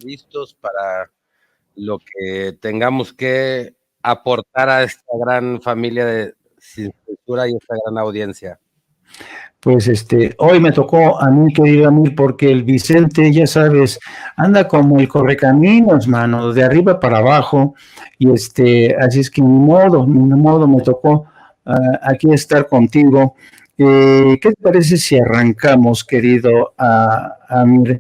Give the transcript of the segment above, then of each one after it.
listos para lo que tengamos que aportar a esta gran familia de Sin Censura y esta gran audiencia. Pues hoy me tocó a mí, querido Amir, porque el Vicente, ya sabes, anda como el correcaminos, mano, de arriba para abajo, y así es que ni modo, me tocó aquí estar contigo. ¿Qué te parece si arrancamos, querido Amir?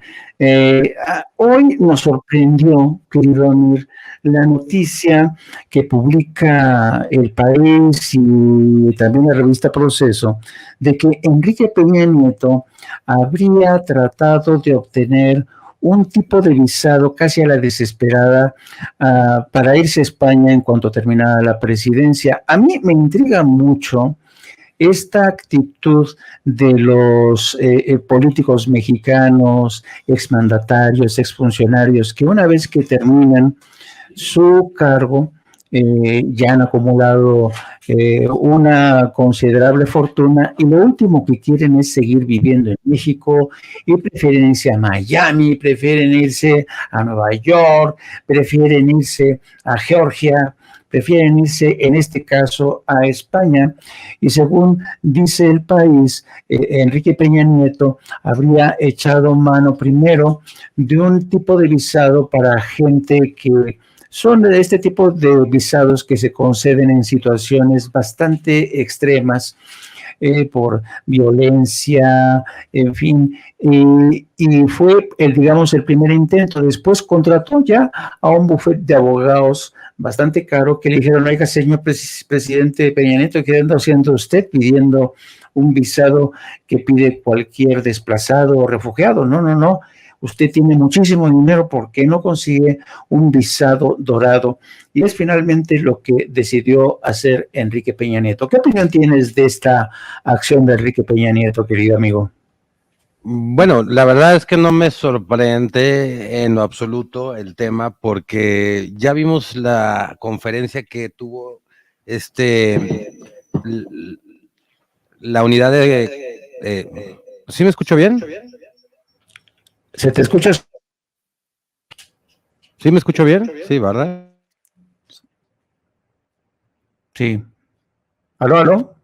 Hoy nos sorprendió, querido Amir, la noticia que publica El País y también la revista Proceso, de que Enrique Peña Nieto habría tratado de obtener un tipo de visado casi a la desesperada para irse a España en cuanto terminara la presidencia. A mí me intriga mucho esta actitud de los políticos mexicanos, exmandatarios, exfuncionarios, que una vez que terminan su cargo, ya han acumulado una considerable fortuna y lo último que quieren es seguir viviendo en México y prefieren irse a Miami, prefieren irse a Nueva York, prefieren irse a Georgia, prefieren irse en este caso a España y según dice El País, Enrique Peña Nieto habría echado mano primero de un tipo de visado para gente que son de este tipo de visados que se conceden en situaciones bastante extremas por violencia, en fin, y fue digamos, el primer intento. Después contrató ya a un bufete de abogados bastante caro que le dijeron, oiga, señor presidente Peña Nieto, ¿qué anda haciendo usted pidiendo un visado que pide cualquier desplazado o refugiado? No, no, no. Usted tiene muchísimo dinero, ¿por qué no consigue un visado dorado? Y es finalmente lo que decidió hacer Enrique Peña Nieto. ¿Qué opinión tienes de esta acción de Enrique Peña Nieto, querido amigo? Bueno, la verdad es que no me sorprende en lo absoluto el tema, porque ya vimos la conferencia que tuvo la unidad de ¿sí me escucho bien? ¿Se te escucha? ¿Sí me escucho bien? Sí, ¿verdad? Sí. ¿Aló, aló?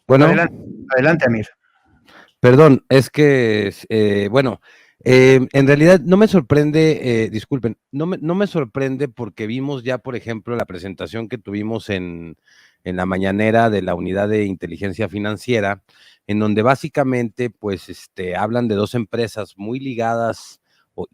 Bueno. Adelante, Amir. Perdón, es que, bueno, en realidad no me sorprende, disculpen, no me sorprende porque vimos ya, por ejemplo, la presentación que tuvimos en la mañanera de la Unidad de Inteligencia Financiera, en donde básicamente, pues, hablan de dos empresas muy ligadas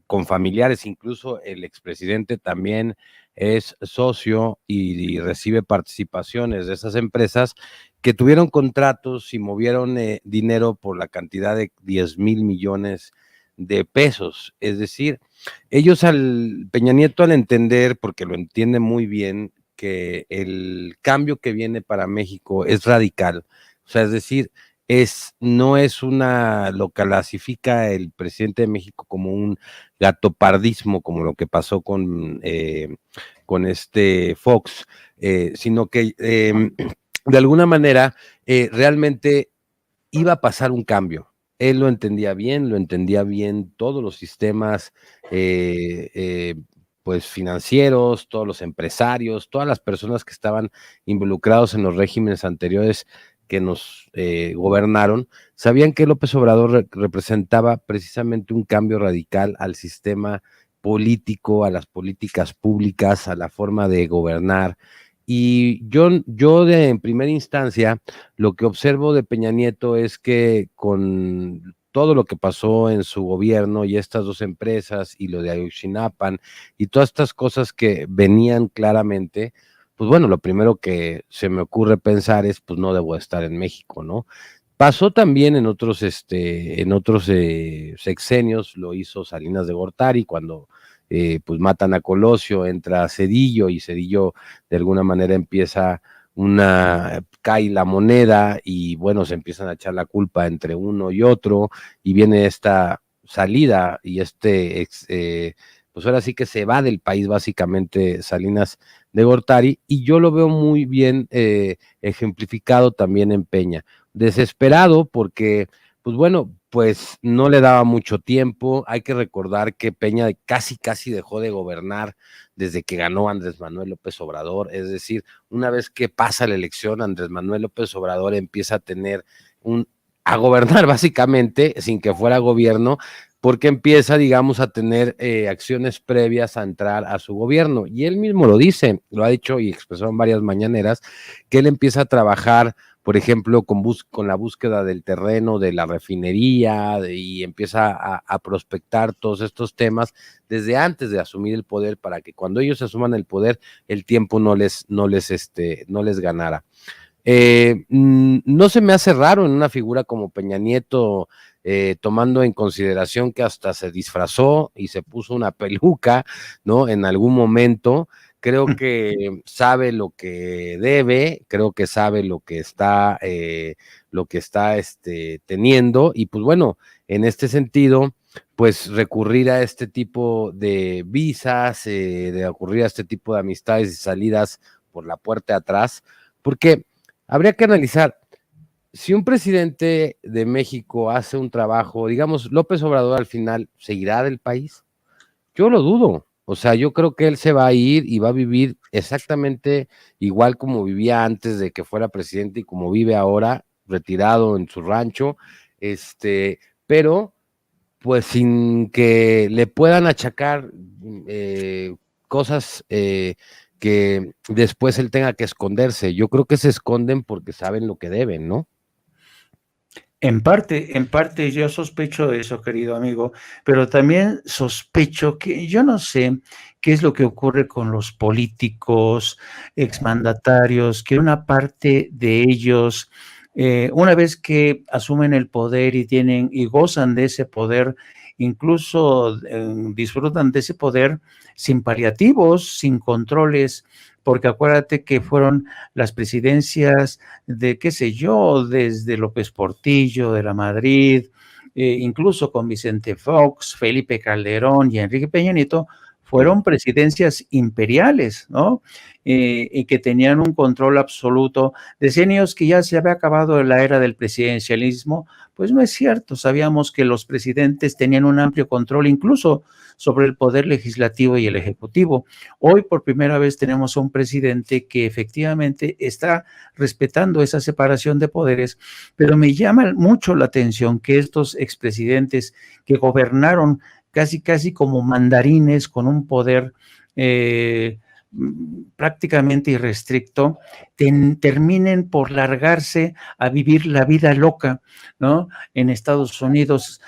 con familiares, incluso el expresidente también es socio y recibe participaciones de esas empresas, que tuvieron contratos y movieron dinero por la cantidad de 10,000 millones de pesos. Es decir, ellos Peña Nieto al entender, porque lo entiende muy bien, que el cambio que viene para México es radical, o sea, es decir, no es lo clasifica el presidente de México como un gatopardismo, como lo que pasó con Fox, sino que de alguna manera, realmente iba a pasar un cambio. Él lo entendía bien todos los sistemas, pues financieros, todos los empresarios, todas las personas que estaban involucrados en los regímenes anteriores que nos gobernaron, sabían que López Obrador representaba precisamente un cambio radical al sistema político, a las políticas públicas, a la forma de gobernar. Y yo en primera instancia, lo que observo de Peña Nieto es que con todo lo que pasó en su gobierno y estas dos empresas y lo de Ayotzinapa y todas estas cosas que venían claramente, pues bueno, lo primero que se me ocurre pensar es, pues no debo estar en México, ¿no? Pasó también en otros sexenios, lo hizo Salinas de Gortari cuando pues matan a Colosio, entra Zedillo y Zedillo de alguna manera cae la moneda y bueno, se empiezan a echar la culpa entre uno y otro y viene esta salida y pues ahora sí que se va del país básicamente Salinas de Gortari y yo lo veo muy bien ejemplificado también en Peña. Desesperado porque pues bueno, pues no le daba mucho tiempo. Hay que recordar que Peña casi dejó de gobernar desde que ganó Andrés Manuel López Obrador. Es decir, una vez que pasa la elección, Andrés Manuel López Obrador empieza a tener a gobernar básicamente sin que fuera gobierno, porque empieza, digamos, a tener acciones previas a entrar a su gobierno. Y él mismo lo dice, lo ha dicho y expresó en varias mañaneras, que él empieza a trabajar, por ejemplo, con la búsqueda del terreno, de la refinería, y empieza a prospectar todos estos temas desde antes de asumir el poder, para que cuando ellos asuman el poder, el tiempo no les ganara. No se me hace raro en una figura como Peña Nieto, tomando en consideración que hasta se disfrazó y se puso una peluca, ¿no? En algún momento. Creo que sabe lo que debe, creo que sabe lo que está teniendo, y pues bueno, en este sentido, pues recurrir a este tipo de visas, de recurrir a este tipo de amistades y salidas por la puerta de atrás, porque habría que analizar, si un presidente de México hace un trabajo, digamos, López Obrador al final seguirá del país. Yo lo dudo. O sea, yo creo que él se va a ir y va a vivir exactamente igual como vivía antes de que fuera presidente y como vive ahora, retirado en su rancho, pero pues sin que le puedan achacar cosas que después él tenga que esconderse. Yo creo que se esconden porque saben lo que deben, ¿no? En parte yo sospecho de eso, querido amigo, pero también sospecho que yo no sé qué es lo que ocurre con los políticos, exmandatarios, que una parte de ellos, una vez que asumen el poder y tienen y gozan de ese poder, incluso disfrutan de ese poder sin paliativos, sin controles, porque acuérdate que fueron las presidencias de, qué sé yo, desde López Portillo, de la Madrid, incluso con Vicente Fox, Felipe Calderón y Enrique Peña Nieto, fueron presidencias imperiales, ¿no? Y que tenían un control absoluto. Decían ellos que ya se había acabado la era del presidencialismo, pues no es cierto. Sabíamos que los presidentes tenían un amplio control incluso sobre el poder legislativo y el ejecutivo. Hoy por primera vez tenemos a un presidente que efectivamente está respetando esa separación de poderes, pero me llama mucho la atención que estos expresidentes que gobernaron casi como mandarines con un poder prácticamente irrestricto, terminen por largarse a vivir la vida loca, ¿no? En Estados Unidos,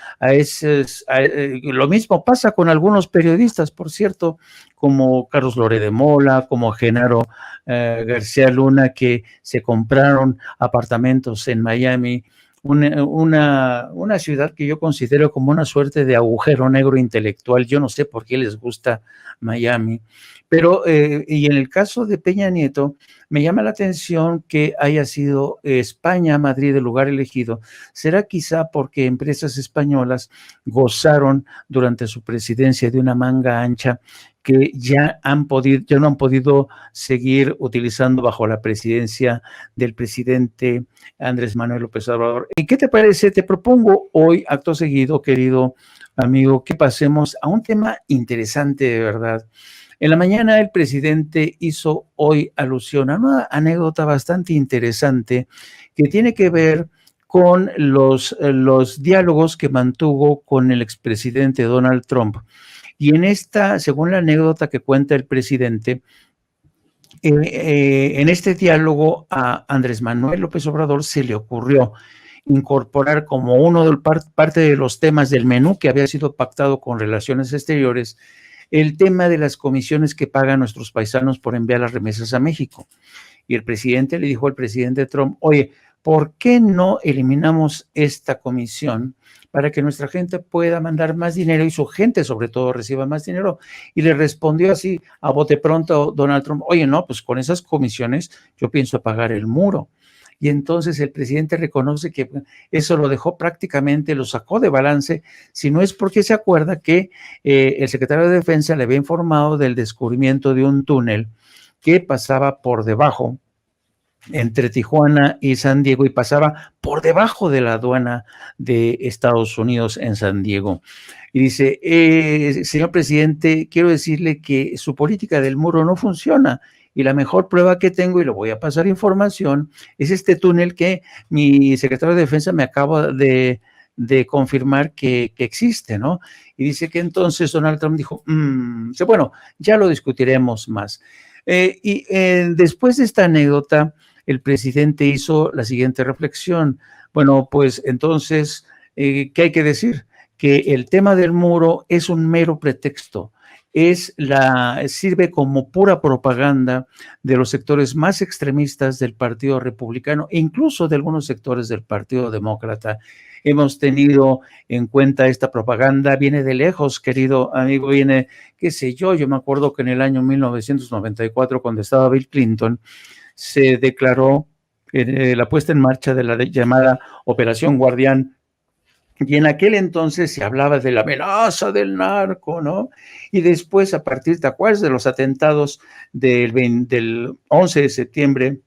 lo mismo pasa con algunos periodistas, por cierto, como Carlos Loré de Mola, como Genaro García Luna, que se compraron apartamentos en Miami, una ciudad que yo considero como una suerte de agujero negro intelectual. Yo no sé por qué les gusta Miami, pero y en el caso de Peña Nieto, me llama la atención que haya sido España, Madrid, el lugar elegido. ¿Será quizá porque empresas españolas gozaron durante su presidencia de una manga ancha que ya no han podido seguir utilizando bajo la presidencia del presidente Andrés Manuel López Obrador? ¿Y qué te parece? Te propongo hoy, acto seguido, querido amigo, que pasemos a un tema interesante de verdad. En la mañana el presidente hizo hoy alusión a una anécdota bastante interesante que tiene que ver con los diálogos que mantuvo con el expresidente Donald Trump. Y en esta, según la anécdota que cuenta el presidente, en este diálogo a Andrés Manuel López Obrador se le ocurrió incorporar como uno de parte de los temas del menú que había sido pactado con Relaciones Exteriores, el tema de las comisiones que pagan nuestros paisanos por enviar las remesas a México. Y el presidente le dijo al presidente Trump, oye, ¿por qué no eliminamos esta comisión para que nuestra gente pueda mandar más dinero y su gente sobre todo reciba más dinero? Y le respondió así a bote pronto Donald Trump, oye, no, pues con esas comisiones yo pienso pagar el muro. Y entonces el presidente reconoce que eso lo dejó prácticamente, lo sacó de balance, si no es porque se acuerda que el secretario de Defensa le había informado del descubrimiento de un túnel que pasaba por debajo entre Tijuana y San Diego y pasaba por debajo de la aduana de Estados Unidos en San Diego. Y dice, señor presidente, quiero decirle que su política del muro no funciona y la mejor prueba que tengo, y le voy a pasar información, es este túnel que mi secretario de Defensa me acaba de confirmar que existe, ¿no? Y dice que entonces Donald Trump dijo, bueno, ya lo discutiremos más. Después de esta anécdota, el presidente hizo la siguiente reflexión. Bueno, pues entonces, ¿qué hay que decir? Que el tema del muro es un mero pretexto. Sirve como pura propaganda de los sectores más extremistas del Partido Republicano e incluso de algunos sectores del Partido Demócrata. Hemos tenido en cuenta esta propaganda, viene de lejos, querido amigo, viene, qué sé yo me acuerdo que en el año 1994, cuando estaba Bill Clinton, se declaró la puesta en marcha de la llamada Operación Guardián, y en aquel entonces se hablaba de la amenaza del narco, ¿no? Y después, a partir, ¿te acuerdas de los atentados del 11 de septiembre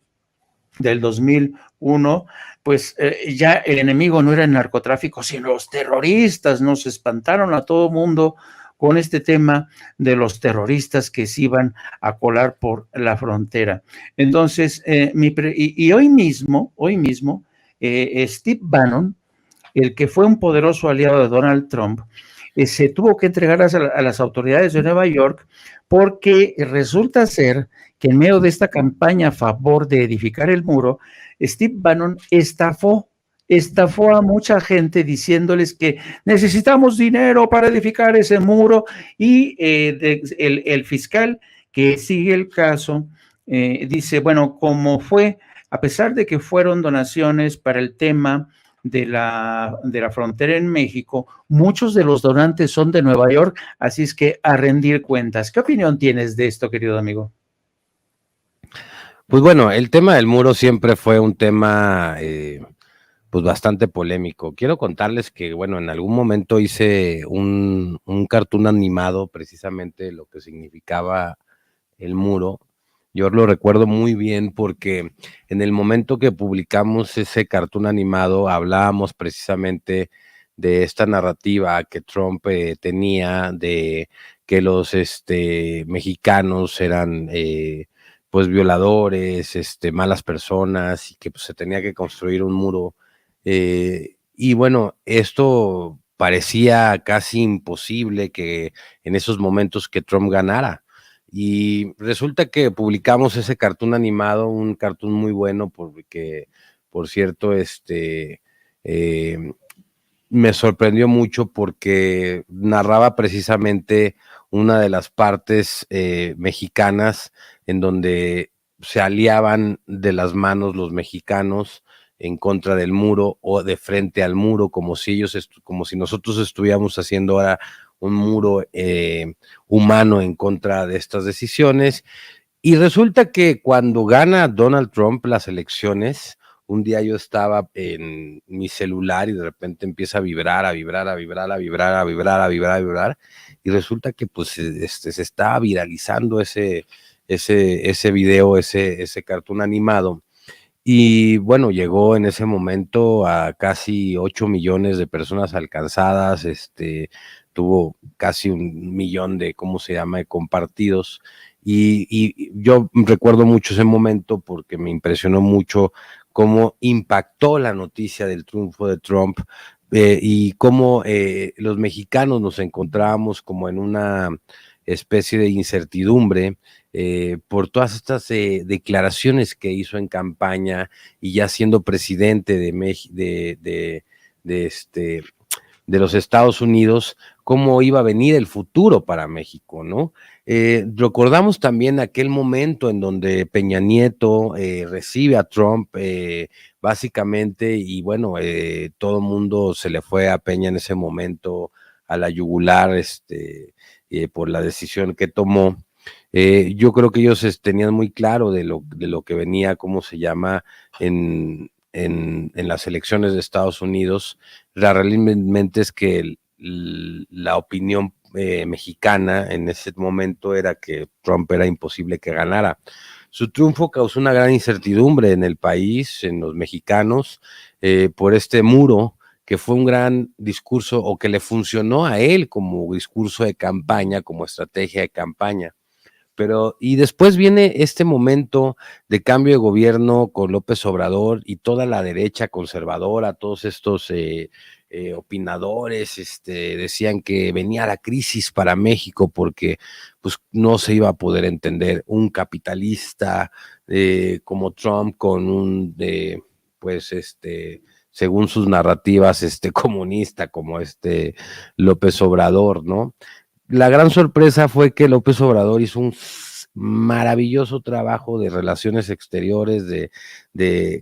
del 2001? Pues ya el enemigo no era el narcotráfico, sino los terroristas. Nos espantaron a todo mundo con este tema de los terroristas que se iban a colar por la frontera. Entonces, hoy mismo, Steve Bannon, el que fue un poderoso aliado de Donald Trump, se tuvo que entregar a las autoridades de Nueva York porque resulta ser que en medio de esta campaña a favor de edificar el muro, Steve Bannon estafó a mucha gente diciéndoles que necesitamos dinero para edificar ese muro, y el fiscal que sigue el caso dice, bueno, como fue, a pesar de que fueron donaciones para el tema de la frontera en México, muchos de los donantes son de Nueva York, así es que a rendir cuentas. ¿Qué opinión tienes de esto, querido amigo? Pues bueno, el tema del muro siempre fue un tema pues bastante polémico. Quiero contarles que, bueno, en algún momento hice un cartoon animado, precisamente lo que significaba el muro. Yo lo recuerdo muy bien porque en el momento que publicamos ese cartoon animado hablábamos precisamente de esta narrativa que Trump tenía de que los mexicanos eran pues violadores, malas personas, y que pues, se tenía que construir un muro. Y bueno, esto parecía casi imposible que en esos momentos que Trump ganara. Y resulta que publicamos ese cartoon animado, un cartoon muy bueno, porque, por cierto, me sorprendió mucho porque narraba precisamente una de las partes mexicanas en donde se aliaban de las manos los mexicanos en contra del muro o de frente al muro, como si nosotros estuviéramos haciendo ahora un muro humano en contra de estas decisiones. Y resulta que cuando gana Donald Trump las elecciones, un día yo estaba en mi celular y de repente empieza a vibrar, a vibrar, a vibrar, a vibrar, a vibrar, a vibrar, a vibrar, y resulta que pues se está viralizando ese video, ese cartoon animado. Y bueno, llegó en ese momento a casi 8 millones de personas alcanzadas, tuvo casi 1 millón de, ¿cómo se llama?, de compartidos. Y yo recuerdo mucho ese momento porque me impresionó mucho cómo impactó la noticia del triunfo de Trump, y cómo los mexicanos nos encontrábamos como en una especie de incertidumbre por todas estas declaraciones que hizo en campaña y ya siendo presidente de los Estados Unidos, cómo iba a venir el futuro para México, ¿no? Recordamos también aquel momento en donde Peña Nieto recibe a Trump básicamente, y bueno, todo el mundo se le fue a Peña en ese momento a la yugular por la decisión que tomó. Yo creo que ellos tenían muy claro de lo que venía, ¿cómo se llama?, en las elecciones de Estados Unidos. Realmente es que la opinión mexicana en ese momento era que Trump era imposible que ganara, Su triunfo causó una gran incertidumbre en el país, en los mexicanos, por este muro, que fue un gran discurso o que le funcionó a él como discurso de campaña, como estrategia de campaña. Pero, y después viene este momento de cambio de gobierno con López Obrador y toda la derecha conservadora, todos estos opinadores, decían que venía la crisis para México porque pues no se iba a poder entender un capitalista como Trump con un, pues según sus narrativas, comunista como López Obrador, ¿no? La gran sorpresa fue que López Obrador hizo un maravilloso trabajo de relaciones exteriores, de, de,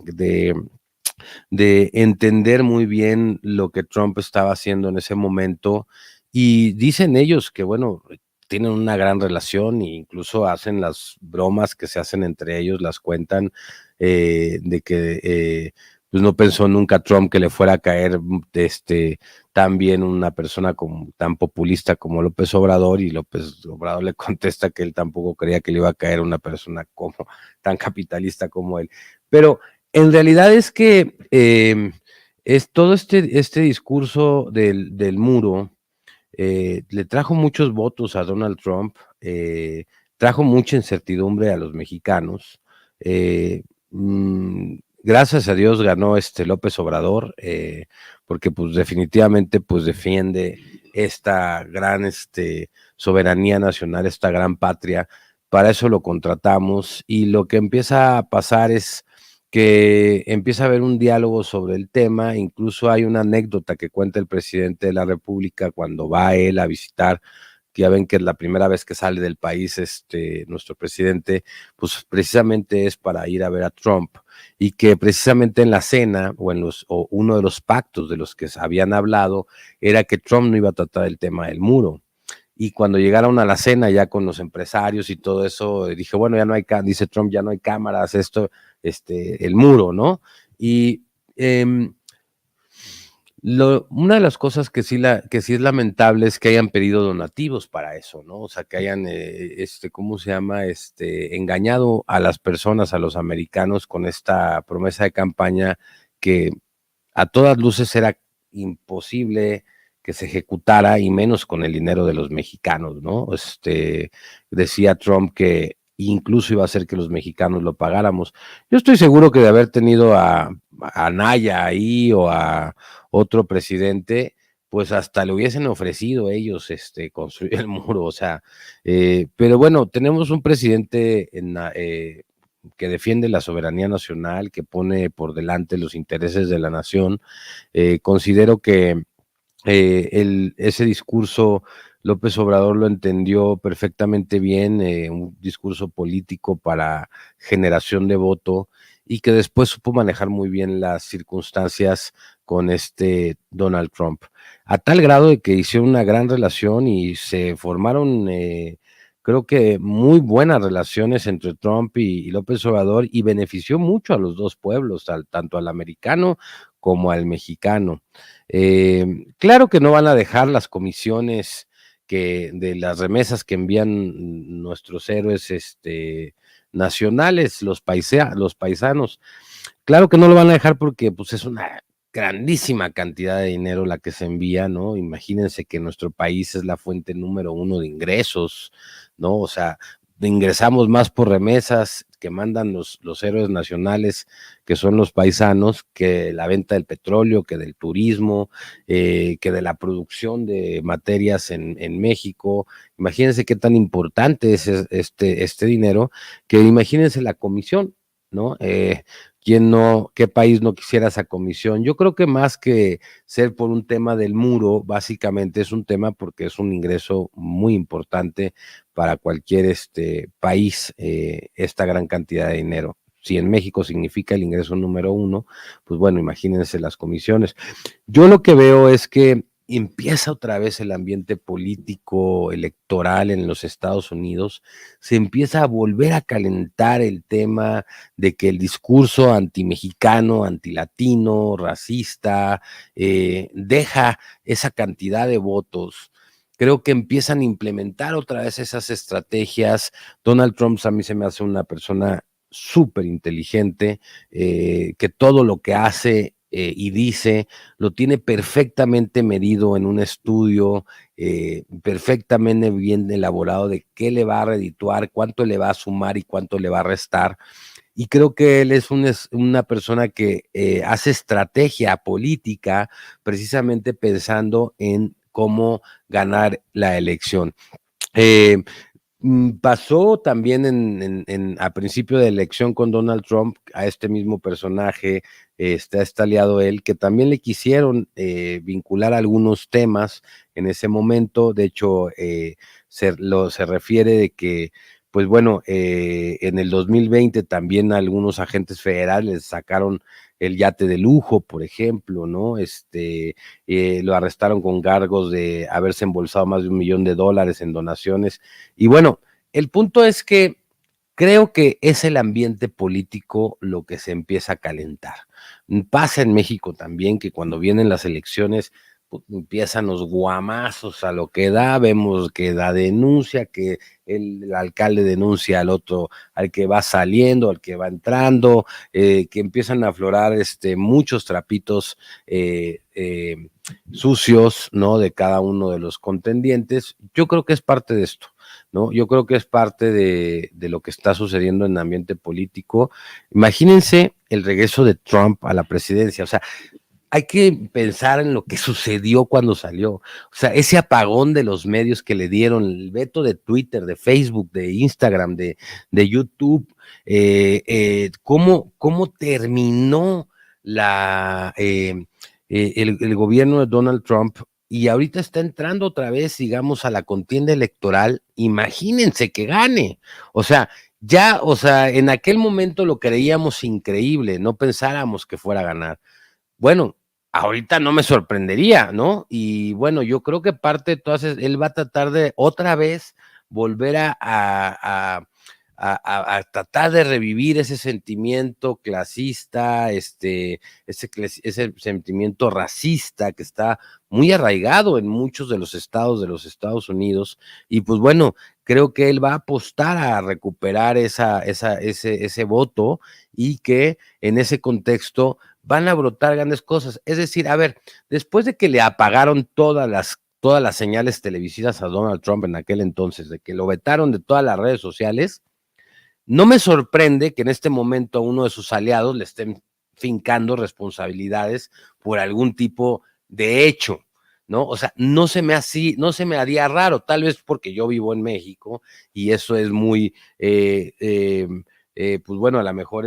de entender muy bien lo que Trump estaba haciendo en ese momento. Y dicen ellos que, bueno, tienen una gran relación e incluso hacen las bromas que se hacen entre ellos, las cuentan, de que pues no pensó nunca Trump que le fuera a caer tan bien una persona tan populista como López Obrador, y López Obrador le contesta que él tampoco creía que le iba a caer una persona como tan capitalista como él. Pero en realidad es que es todo este discurso del muro le trajo muchos votos a Donald Trump, trajo mucha incertidumbre a los mexicanos. eh, Gracias a Dios ganó López Obrador, porque pues definitivamente pues defiende esta gran soberanía nacional, esta gran patria. Para eso lo contratamos, y lo que empieza a pasar es que empieza a haber un diálogo sobre el tema. Incluso hay una anécdota que cuenta el presidente de la República cuando va él a visitar, que ya ven que es la primera vez que sale del país nuestro presidente, pues precisamente es para ir a ver a Trump, y que precisamente en la cena o uno de los pactos de los que habían hablado era que Trump no iba a tratar el tema del muro. Y cuando llegaron a la cena ya con los empresarios y todo eso, dije, bueno, ya no hay, dice Trump, ya no hay cámaras, el muro, ¿no? Y una de las cosas que sí es lamentable es que hayan pedido donativos para eso, ¿no? O sea, que hayan, ¿cómo se llama? Engañado a las personas, a los americanos, con esta promesa de campaña que a todas luces era imposible que se ejecutara, y menos con el dinero de los mexicanos, ¿no? Decía Trump que incluso iba a hacer que los mexicanos lo pagáramos. Yo estoy seguro que de haber tenido a Naya ahí o a otro presidente, pues hasta le hubiesen ofrecido ellos construir el muro, o sea, pero bueno, tenemos un presidente que defiende la soberanía nacional, que pone por delante los intereses de la nación. Considero que ese discurso López Obrador lo entendió perfectamente bien, un discurso político para generación de voto, y que después supo manejar muy bien las circunstancias con Donald Trump, a tal grado de que hicieron una gran relación y se formaron, creo que muy buenas relaciones entre Trump y López Obrador, y benefició mucho a los dos pueblos, tanto al americano como al mexicano. Claro que no van a dejar las comisiones de las remesas que envían nuestros héroes nacionales, los paisanos. Claro que no lo van a dejar porque pues es una grandísima cantidad de dinero la que se envía, ¿no? Imagínense que nuestro país es la fuente número 1 de ingresos, ¿no? O sea, ingresamos más por remesas que mandan los héroes nacionales, que son los paisanos, que la venta del petróleo, que del turismo, que de la producción de materias en México. Imagínense qué tan importante es este dinero, que imagínense la comisión, ¿no? ¿Quién no, qué país no quisiera esa comisión? Yo creo que más que ser por un tema del muro, básicamente es un tema porque es un ingreso muy importante para cualquier país, esta gran cantidad de dinero. Si en México significa el ingreso número 1, pues bueno, imagínense las comisiones. Yo lo que veo es que empieza otra vez el ambiente político electoral en los Estados Unidos, se empieza a volver a calentar el tema de que el discurso antimexicano, antilatino, racista, deja esa cantidad de votos. creo que empiezan a implementar otra vez esas estrategias. Donald Trump a mí se me hace una persona súper inteligente, que todo lo que hace y dice lo tiene perfectamente medido en un estudio, perfectamente bien elaborado de qué le va a redituar, cuánto le va a sumar y cuánto le va a restar. Y creo que él es una persona que hace estrategia política precisamente pensando en cómo ganar la elección. Eh, Pasó también a principio de elección con Donald Trump a este mismo personaje, está aliado él, que también le quisieron vincular algunos temas en ese momento. De hecho, se refiere de que, pues bueno, en el 2020 también algunos agentes federales sacaron el yate de lujo, por ejemplo, ¿no? Lo arrestaron con cargos de haberse embolsado más de $1 millón en donaciones. Y bueno, el punto es que creo que es el ambiente político lo que se empieza a calentar. Pasa en México también que cuando vienen las elecciones pues, empiezan los guamazos a lo que da, vemos que da denuncia, que el alcalde denuncia al otro, al que va saliendo, al que va entrando, que empiezan a aflorar muchos trapitos sucios, ¿no? De cada uno de los contendientes. Yo creo que es parte de esto. ¿No? Yo creo que es parte de lo que está sucediendo en el ambiente político. Imagínense el regreso de Trump a la presidencia, o sea, hay que pensar en lo que sucedió cuando salió, o sea, ese apagón de los medios que le dieron, el veto de Twitter, de Facebook, de Instagram, de YouTube, cómo terminó el gobierno de Donald Trump y ahorita está entrando otra vez, digamos, a la contienda electoral. Imagínense que gane. O sea, ya, o sea, en aquel momento lo creíamos increíble, no pensáramos que fuera a ganar. Bueno, ahorita no me sorprendería, ¿no? Y bueno, yo creo que parte de todas, él va a tratar de otra vez volver a tratar de revivir ese sentimiento clasista, ese sentimiento racista que está muy arraigado en muchos de los estados de los Estados Unidos. Y pues bueno, creo que él va a apostar a recuperar ese voto y que en ese contexto van a brotar grandes cosas. Es decir, a ver, después de que le apagaron todas las señales televisivas a Donald Trump en aquel entonces, de que lo vetaron de todas las redes sociales, no me sorprende que en este momento a uno de sus aliados le estén fincando responsabilidades por algún tipo de hecho, ¿no? O sea, no se me haría raro, tal vez porque yo vivo en México y eso es muy, pues bueno, a lo mejor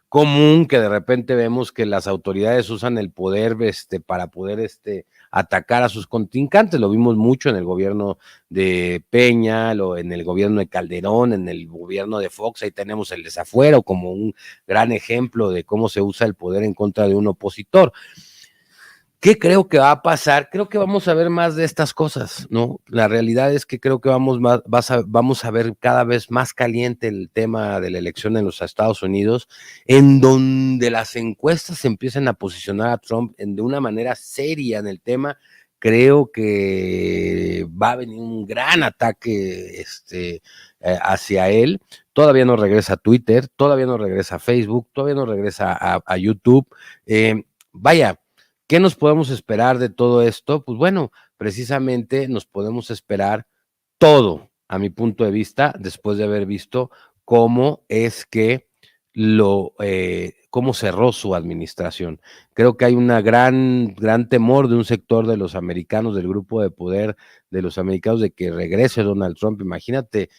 común que de repente vemos que las autoridades usan el poder para poder atacar a sus contrincantes. Lo vimos mucho en el gobierno de Peña, en el gobierno de Calderón, en el gobierno de Fox. Ahí tenemos el desafuero como un gran ejemplo de cómo se usa el poder en contra de un opositor. ¿Qué creo que va a pasar? Creo que vamos a ver más de estas cosas, ¿no? La realidad es que creo que vamos a ver cada vez más caliente el tema de la elección en los Estados Unidos, en donde las encuestas se empiezan a posicionar a Trump de una manera seria en el tema. Creo que va a venir un gran ataque hacia él. Todavía no regresa a Twitter, todavía no regresa a Facebook, todavía no regresa a YouTube. Vaya, ¿qué nos podemos esperar de todo esto? Pues bueno, precisamente nos podemos esperar todo, a mi punto de vista, después de haber visto cómo es que cómo cerró su administración. Creo que hay una gran temor de un sector de los americanos, del grupo de poder de los americanos, de que regrese Donald Trump. Imagínate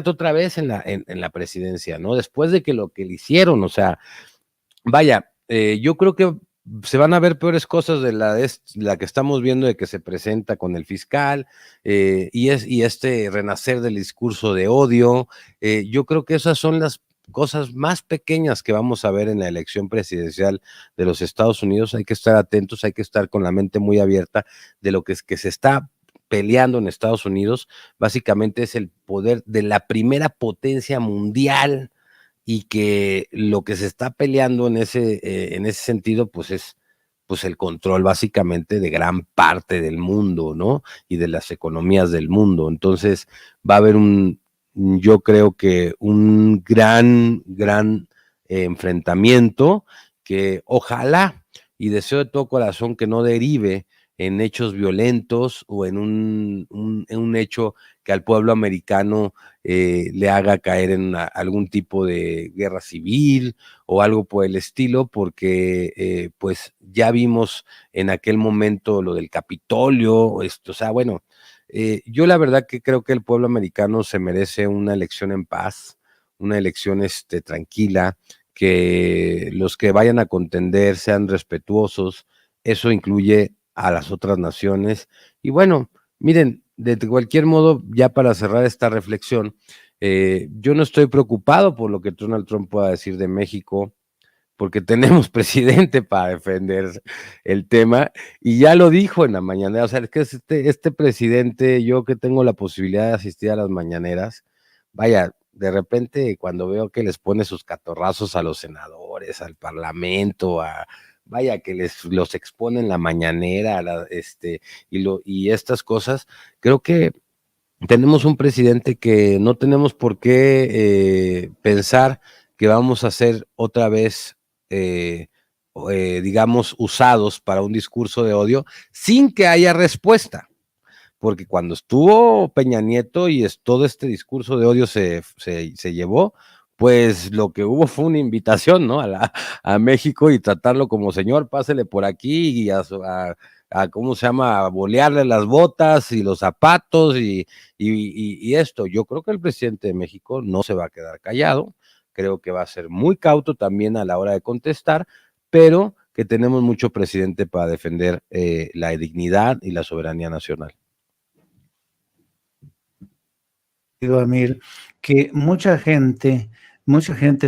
otra vez en la presidencia, ¿no? Después de que lo que le hicieron, o sea, vaya, yo creo que se van a ver peores cosas de la que estamos viendo, de que se presenta con el fiscal y renacer del discurso de odio. Yo creo que esas son las cosas más pequeñas que vamos a ver en la elección presidencial de los Estados Unidos. Hay que estar atentos, hay que estar con la mente muy abierta de lo que se está peleando en Estados Unidos. Básicamente es el poder de la primera potencia mundial y que lo que se está peleando en ese sentido, pues es pues el control básicamente de gran parte del mundo, ¿no? Y de las economías del mundo. Entonces va a haber yo creo que un gran enfrentamiento que ojalá y deseo de todo corazón que no derive en hechos violentos o en un hecho que al pueblo americano le haga caer en algún tipo de guerra civil o algo por el estilo, porque pues ya vimos en aquel momento lo del Capitolio, o sea, bueno, yo la verdad que creo que el pueblo americano se merece una elección en paz, una elección tranquila, que los que vayan a contender sean respetuosos, eso incluye a las otras naciones. Y bueno, miren, de cualquier modo, ya para cerrar esta reflexión, yo no estoy preocupado por lo que Donald Trump pueda decir de México, porque tenemos presidente para defender el tema, y ya lo dijo en la mañanera. O sea, es que este presidente, yo que tengo la posibilidad de asistir a las mañaneras, vaya, de repente cuando veo que les pone sus catorrazos a los senadores, al parlamento, vaya, que los expone en la mañanera, y estas cosas, creo que tenemos un presidente que no tenemos por qué pensar que vamos a ser otra vez, digamos, usados para un discurso de odio sin que haya respuesta. Porque cuando estuvo Peña Nieto y todo este discurso de odio se llevó, pues lo que hubo fue una invitación, ¿no? A México y tratarlo como señor, pásele por aquí y ¿cómo se llama? A bolearle las botas y los zapatos y esto. Yo creo que el presidente de México no se va a quedar callado, creo que va a ser muy cauto también a la hora de contestar, pero que tenemos mucho presidente para defender la dignidad y la soberanía nacional. Amir, que mucha gente,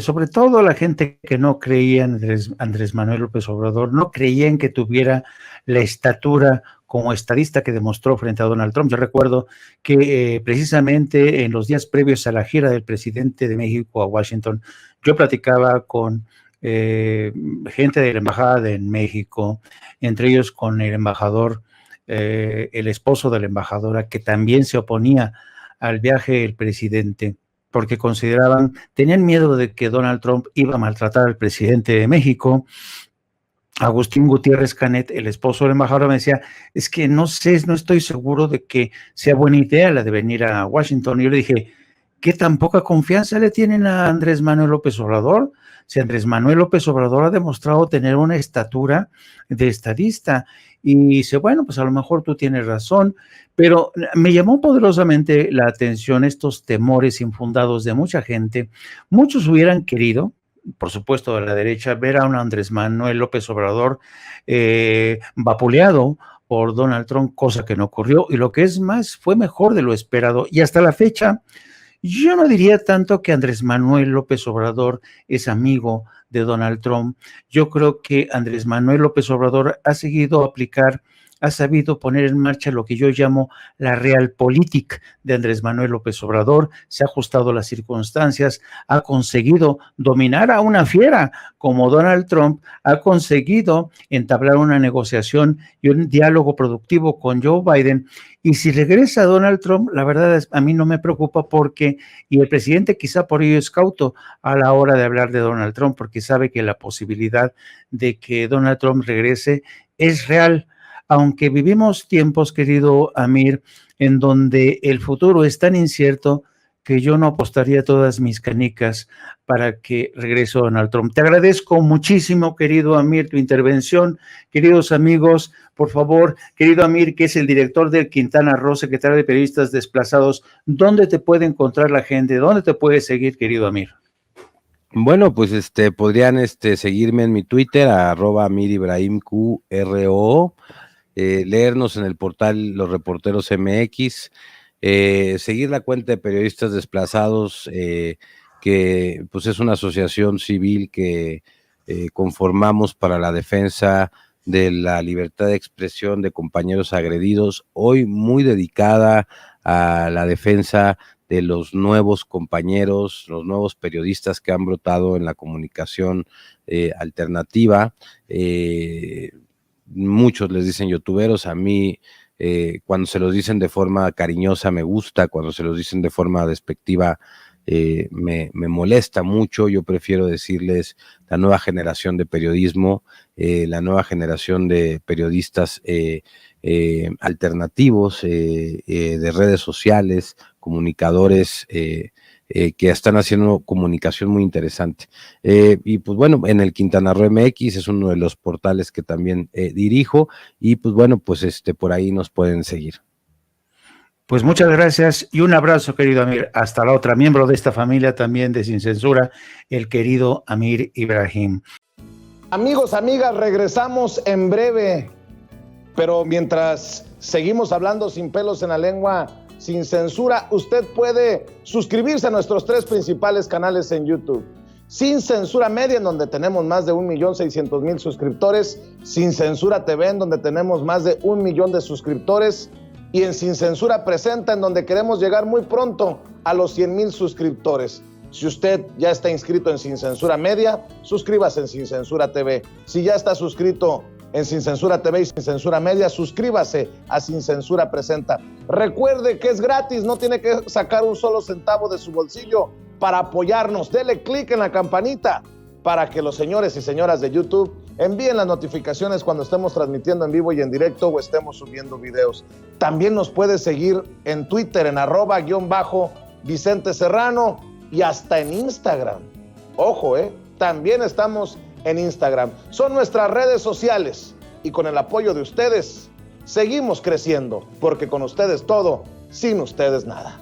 sobre todo la gente que no creía en Andrés Manuel López Obrador, no creían que tuviera la estatura como estadista que demostró frente a Donald Trump. Yo recuerdo que precisamente en los días previos a la gira del presidente de México a Washington, yo platicaba con gente de la embajada en México, entre ellos con el embajador, el esposo de la embajadora, que también se oponía al viaje del presidente, porque tenían miedo de que Donald Trump iba a maltratar al presidente de México. Agustín Gutiérrez Canet, el esposo del embajador, me decía, es que no sé, no estoy seguro de que sea buena idea la de venir a Washington. Y yo le dije, ¿qué tan poca confianza le tienen a Andrés Manuel López Obrador? Si Andrés Manuel López Obrador ha demostrado tener una estatura de estadista. Y dice, bueno, pues a lo mejor tú tienes razón, pero me llamó poderosamente la atención estos temores infundados de mucha gente. Muchos hubieran querido, por supuesto de la derecha, ver a un Andrés Manuel López Obrador vapuleado por Donald Trump, cosa que no ocurrió, y lo que es más, fue mejor de lo esperado. Y hasta la fecha, yo no diría tanto que Andrés Manuel López Obrador es amigo de Donald Trump. Yo creo que Andrés Manuel López Obrador ha sabido poner en marcha lo que yo llamo la realpolitik de Andrés Manuel López Obrador, se ha ajustado a las circunstancias, ha conseguido dominar a una fiera como Donald Trump, ha conseguido entablar una negociación y un diálogo productivo con Joe Biden. Y si regresa Donald Trump, la verdad es, a mí no me preocupa y el presidente quizá por ello es cauto a la hora de hablar de Donald Trump, porque sabe que la posibilidad de que Donald Trump regrese es real. Aunque vivimos tiempos, querido Amir, en donde el futuro es tan incierto que yo no apostaría todas mis canicas para que regrese Donald Trump. Te agradezco muchísimo, querido Amir, tu intervención. Queridos amigos, por favor, querido Amir, que es el director del Quintana Roo, secretario de Periodistas Desplazados, ¿dónde te puede encontrar la gente? ¿Dónde te puede seguir, querido Amir? Bueno, pues podrían seguirme en mi Twitter, @AmirIbrahimQRO, leernos en el portal Los Reporteros MX, seguir la cuenta de Periodistas Desplazados, que pues es una asociación civil que conformamos para la defensa de la libertad de expresión de compañeros agredidos, hoy muy dedicada a la defensa de los nuevos compañeros, los nuevos periodistas que han brotado en la comunicación alternativa. muchos les dicen youtuberos, a mí cuando se los dicen de forma cariñosa me gusta, cuando se los dicen de forma despectiva me molesta mucho. Yo prefiero decirles la nueva generación de periodismo, la nueva generación de periodistas alternativos, de redes sociales, comunicadores que están haciendo comunicación muy interesante. Y pues bueno, en el Quintana Roo MX es uno de los portales que también dirijo, y pues bueno, pues por ahí nos pueden seguir. Pues muchas gracias y un abrazo, querido Amir. Hasta la otra, miembro de esta familia también de Sin Censura, el querido Amir Ibrahim. Amigos, amigas, regresamos en breve, pero mientras seguimos hablando sin pelos en la lengua, sin censura, usted puede suscribirse a nuestros 3 principales canales en YouTube. Sin Censura Media, en donde tenemos más de 1,600,000 suscriptores, Sin Censura TV, en donde tenemos más de 1 millón de suscriptores, y en Sin Censura Presenta, en donde queremos llegar muy pronto a los 100,000 suscriptores. Si usted ya está inscrito en Sin Censura Media, suscríbase en Sin Censura TV. Si ya está suscrito en Sin Censura TV y Sin Censura Media, suscríbase a Sin Censura Presenta. Recuerde que es gratis, no tiene que sacar un solo centavo de su bolsillo para apoyarnos. Dele clic en la campanita para que los señores y señoras de YouTube envíen las notificaciones cuando estemos transmitiendo en vivo y en directo o estemos subiendo videos. También nos puede seguir en Twitter en @Vicente Serrano y hasta en Instagram. Ojo, también estamos en Instagram. Son nuestras redes sociales y con el apoyo de ustedes seguimos creciendo, porque con ustedes todo, sin ustedes nada.